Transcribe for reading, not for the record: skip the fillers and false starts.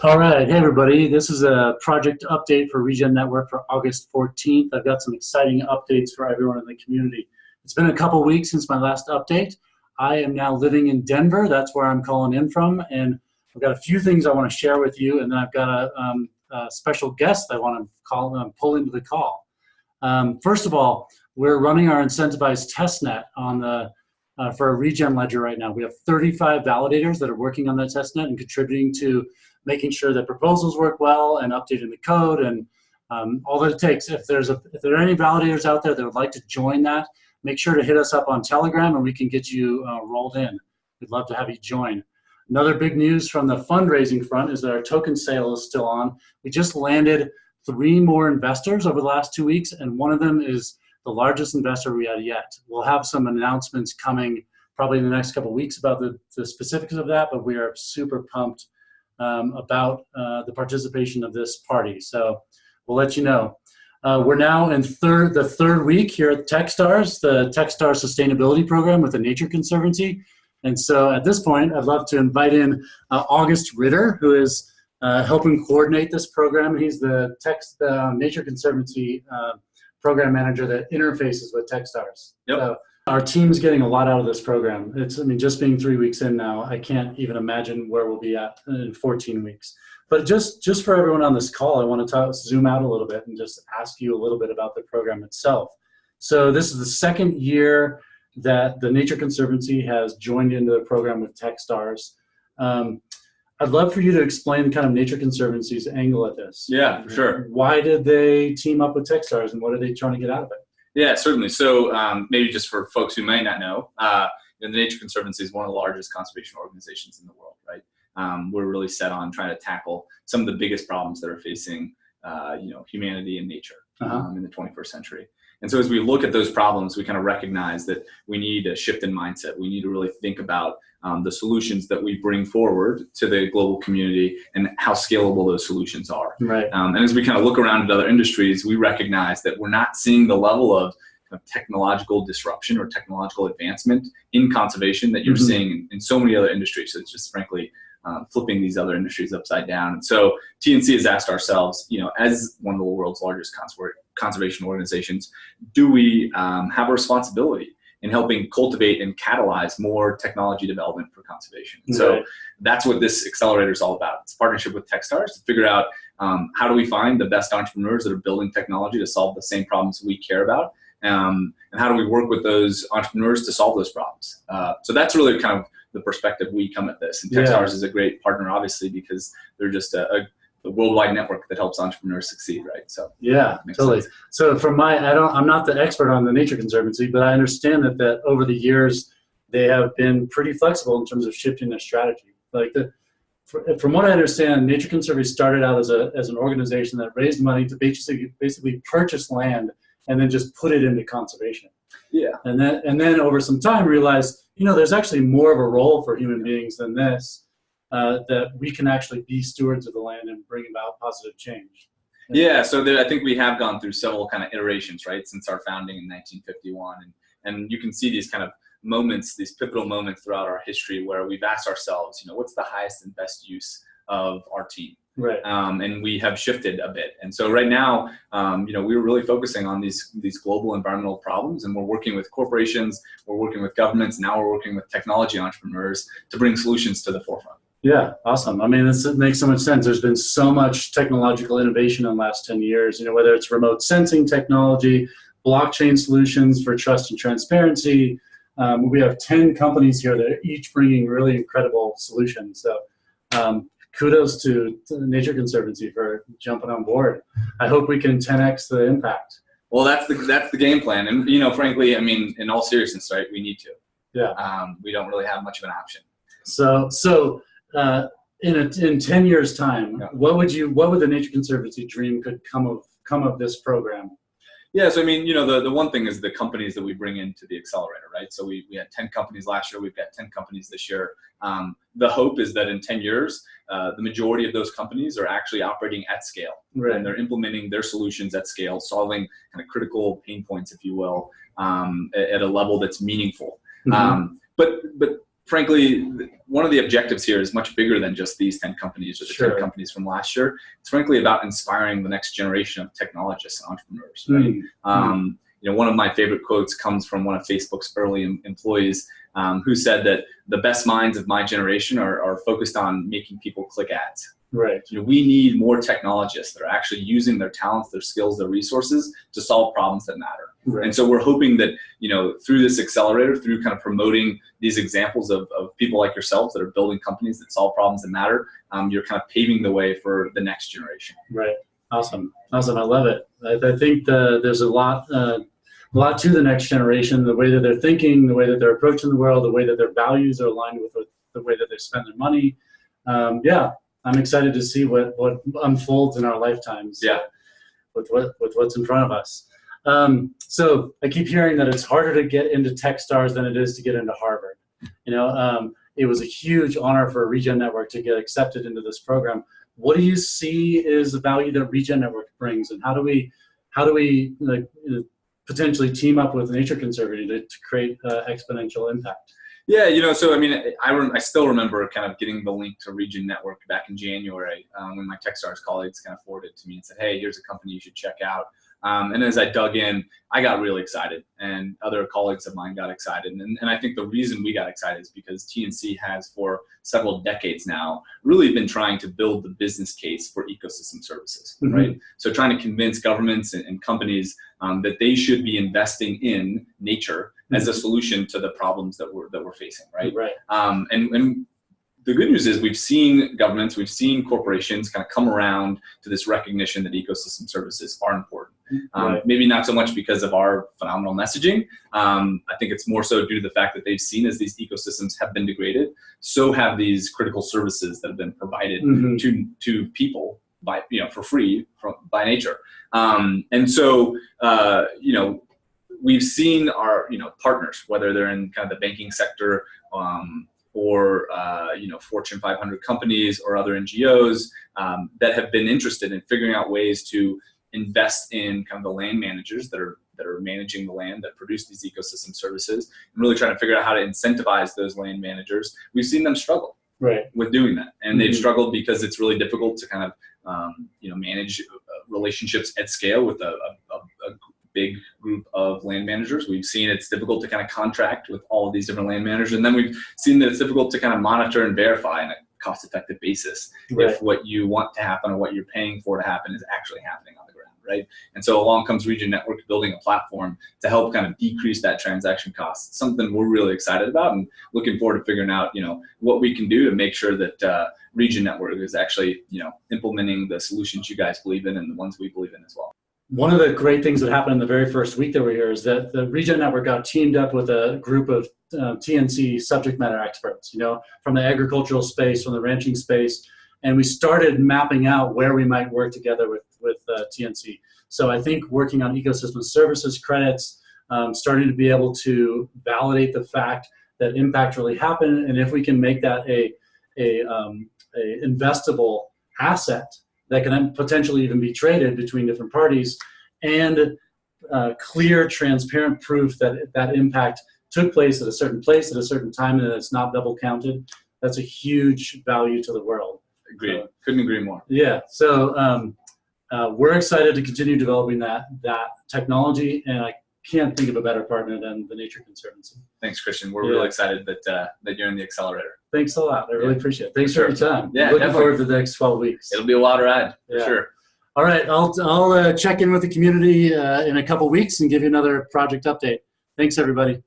All right, hey everybody, this is a project update for Regen Network for August 14th. I've got some exciting updates for everyone in the community. It's been a couple weeks since my last update. I am now living in Denver, that's where I'm calling in from, and I've got a few things I want to share with you, and then I've got a special guest I want to pull into the call. First of all, we're running our incentivized testnet on for a Regen ledger right now. We have 35 validators that are working on that testnet and contributing to making sure that proposals work well and updating the code and all that it takes. If there are any validators out there that would like to join that, make sure to hit us up on Telegram and we can get you rolled in. We'd love to have you join. Another big news from the fundraising front is that our token sale is still on. We just landed 3 more investors over the last 2 weeks, and one of them is the largest investor we had yet. We'll have some announcements coming probably in the next couple of weeks about the specifics of that, but we are super pumped about the participation of this party. So we'll let you know. We're now in the third week here at Techstars, the Techstars Sustainability Program with the Nature Conservancy. And so at this point, I'd love to invite in August Ritter, who is helping coordinate this program. He's the Nature Conservancy program manager that interfaces with Techstars. Yep. So our team's getting a lot out of this program. Just being 3 weeks in now, I can't even imagine where we'll be at in 14 weeks. But just for everyone on this call, I want to zoom out a little bit and just ask you a little bit about the program itself. So this is the second year that the Nature Conservancy has joined into the program with Techstars. I'd love for you to explain kind of Nature Conservancy's angle at this. Yeah, for sure. Why did they team up with Techstars and what are they trying to get out of it? Yeah, certainly. So maybe just for folks who may not know, the Nature Conservancy is one of the largest conservation organizations in the world, right? We're really set on trying to tackle some of the biggest problems that are facing humanity and nature in the 21st century. And so as we look at those problems, we kind of recognize that we need a shift in mindset. We need to really think about the solutions that we bring forward to the global community and how scalable those solutions are. Right. And as we kind of look around at other industries, we recognize that we're not seeing the level of technological disruption or technological advancement in conservation that you're seeing in so many other industries. So it's just frankly flipping these other industries upside down. And so TNC has asked ourselves, as one of the world's largest conservation organizations, do we have a responsibility in helping cultivate and catalyze more technology development for conservation? Right. So that's what this accelerator is all about. It's a partnership with Techstars to figure out how do we find the best entrepreneurs that are building technology to solve the same problems we care about, and how do we work with those entrepreneurs to solve those problems. So that's really kind of the perspective we come at this. And Techstars is a great partner, obviously, because they're just a worldwide network that helps entrepreneurs succeed, right? So yeah, totally. Sense. So from I'm not the expert on the Nature Conservancy, but I understand that over the years they have been pretty flexible in terms of shifting their strategy. From what I understand, Nature Conservancy started out as an organization that raised money to basically purchase land and then just put it into conservation. Yeah. And then over some time realized, there's actually more of a role for human beings than this. That we can actually be stewards of the land and bring about positive change. Yeah, so I think we have gone through several kind of iterations, right, since our founding in 1951. And you can see these kind of moments, these pivotal moments throughout our history where we've asked ourselves, what's the highest and best use of our team? Right. And we have shifted a bit. And so right now, we're really focusing on these global environmental problems, and we're working with corporations, we're working with governments, now we're working with technology entrepreneurs to bring solutions to the forefront. Yeah, awesome. This makes so much sense. There's been so much technological innovation in the last 10 years, whether it's remote sensing technology, blockchain solutions for trust and transparency. We have 10 companies here that are each bringing really incredible solutions. So kudos to the Nature Conservancy for jumping on board. I hope we can 10x the impact. Well, that's the game plan. And, frankly, in all seriousness, right, we need to. Yeah. We don't really have much of an option. So in 10 years' time, what would the Nature Conservancy dream could come of this program? Yeah, so the one thing is the companies that we bring into the accelerator, right? So we had 10 companies last year, we've got 10 companies this year. The hope is that in 10 years, the majority of those companies are actually operating at scale. Right. And they're implementing their solutions at scale, solving kind of critical pain points, if you will, at a level that's meaningful. But frankly, one of the objectives here is much bigger than just these 10 companies or the 10 companies from last year. It's frankly about inspiring the next generation of technologists and entrepreneurs. Right? One of my favorite quotes comes from one of Facebook's early employees who said that the best minds of my generation are focused on making people click ads. Right. We need more technologists that are actually using their talents, their skills, their resources to solve problems that matter. Right. And so we're hoping that, through this accelerator, through kind of promoting these examples of people like yourselves that are building companies that solve problems that matter, you're kind of paving the way for the next generation. Right. Awesome. I love it. I think there's a lot to the next generation, the way that they're thinking, the way that they're approaching the world, the way that their values are aligned with the way that they spend their money. I'm excited to see what unfolds in our lifetimes. With what's in front of us. So I keep hearing that it's harder to get into Techstars than it is to get into Harvard. It was a huge honor for Regen Network to get accepted into this program. What do you see is the value that Regen Network brings, and how do we potentially team up with Nature Conservancy to create exponential impact? Yeah, so I still remember kind of getting the link to Regen Network back in January when my Techstars colleagues kind of forwarded it to me and said, hey, here's a company you should check out. And as I dug in, I got really excited, and other colleagues of mine got excited. And I think the reason we got excited is because TNC has, for several decades now, really been trying to build the business case for ecosystem services, right? So trying to convince governments and companies that they should be investing in nature as a solution to the problems that we're facing, right? And the good news is we've seen governments, we've seen corporations kind of come around to this recognition that ecosystem services are important. Maybe not so much because of our phenomenal messaging. I think it's more so due to the fact that they've seen as these ecosystems have been degraded, so have these critical services that have been provided to people for free by nature. And so, we've seen our partners, whether they're in kind of the banking sector, or Fortune 500 companies or other NGOs that have been interested in figuring out ways to invest in kind of the land managers that are managing the land that produce these ecosystem services, and really trying to figure out how to incentivize those land managers. We've seen them struggle with doing that, and they've struggled because it's really difficult to kind of manage relationships at scale with a big group of land managers. We've seen it's difficult to kind of contract with all of these different land managers, and then we've seen that it's difficult to kind of monitor and verify on a cost-effective basis if what you want to happen or what you're paying for to happen is actually happening on the ground, right? And so along comes Regen Network, building a platform to help kind of decrease that transaction cost. It's something we're really excited about and looking forward to figuring out, what we can do to make sure that Regen Network is actually, implementing the solutions you guys believe in and the ones we believe in as well. One of the great things that happened in the very first week that we're here is that the Regen Network got teamed up with a group of TNC subject matter experts, from the agricultural space, from the ranching space, and we started mapping out where we might work together with TNC. So I think working on ecosystem services credits, starting to be able to validate the fact that impact really happened, and if we can make that a investable asset that can then potentially even be traded between different parties, and clear, transparent proof that that impact took place at a certain place at a certain time and that it's not double counted. That's a huge value to the world. Agreed. Couldn't agree more. Yeah. So we're excited to continue developing that technology, and I can't think of a better partner than the Nature Conservancy. Thanks, Christian. We're really excited that you're in the accelerator. Thanks a lot. I really appreciate it. Thanks for your time. Yeah, looking forward to the next 12 weeks. It'll be a wild ride, for sure. All right, I'll check in with the community in a couple weeks and give you another project update. Thanks, everybody.